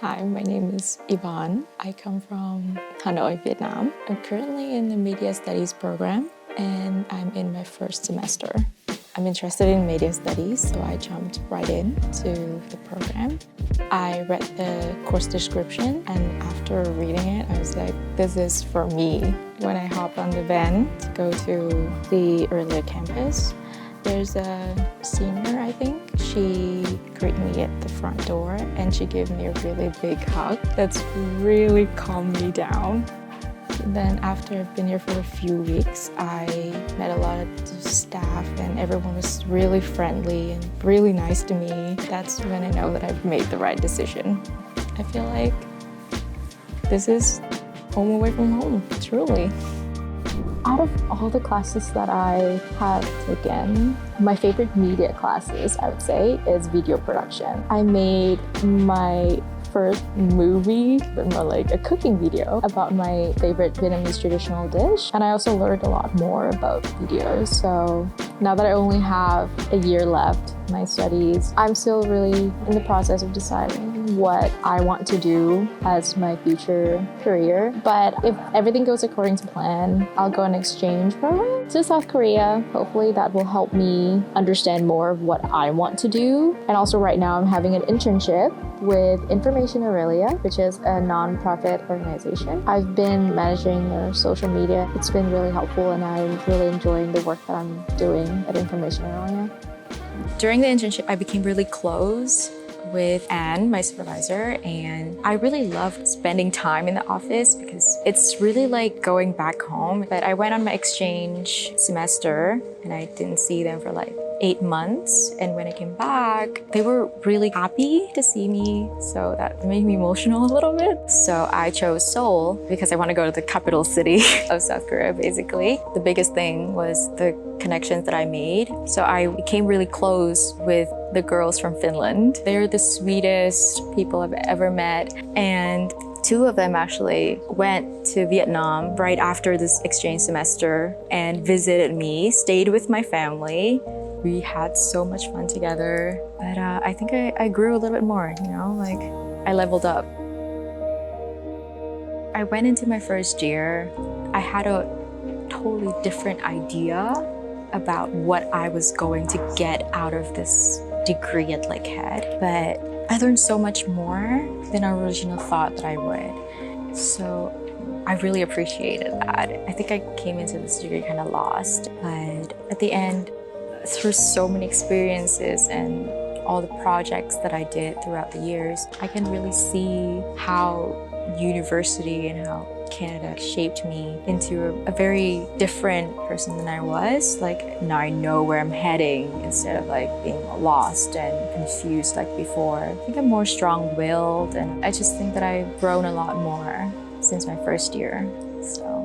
Hi, my name is Yvonne. I come from Hanoi, Vietnam. I'm currently in the Media Studies program and I'm in my first semester. I'm interested in media studies, so I jumped right into the program. I read the course description and after reading it, I was like, this is for me. When I hop on the van to go to the earlier campus, there's a senior, I think. She greeted me at the front door and she gave me a really big hug. That's really calmed me down. Then after I've been here for a few weeks, I met a lot of staff and everyone was really friendly and really nice to me. That's when I know that I've made the right decision. I feel like this is home away from home, truly. Out of all the classes that I have taken, my favorite media classes, I would say, is video production. I made my first movie, but more like a cooking video about my favorite Vietnamese traditional dish. And I also learned a lot more about videos. So now that I only have a year left in my studies, I'm still really in the process of deciding what I want to do as my future career. But if everything goes according to plan, I'll go on an exchange program to South Korea. Hopefully that will help me understand more of what I want to do. And also right now I'm having an internship with Information Aurelia, which is a non-profit organization. I've been managing their social media. It's been really helpful and I'm really enjoying the work that I'm doing at Information Aurelia. During the internship, I became really close with Anne, my supervisor, and I really loved spending time in the office because it's really like going back home. But I went on my exchange semester and I didn't see them for like 8 months, and when I came back, they were really happy to see me, so that made me emotional a little bit. So I chose Seoul because I want to go to the capital city of South Korea, basically. The biggest thing was the connections that I made. So I became really close with the girls from Finland. They're the sweetest people I've ever met, and 2 of them actually went to Vietnam right after this exchange semester and visited me, stayed with my family. We had so much fun together, but I think I grew a little bit more, you know, like I leveled up. I went into my first year, I had a totally different idea about what I was going to get out of this degree at Lakehead, but I learned so much more than I originally thought that I would. So I really appreciated that. I think I came into this degree kind of lost, but at the end, through so many experiences and all the projects that I did throughout the years, I can really see how university and how Canada shaped me into a very different person than I was. Like now I know where I'm heading instead of like being lost and confused like before. I think I'm more strong-willed and I just think that I've grown a lot more since my first year. So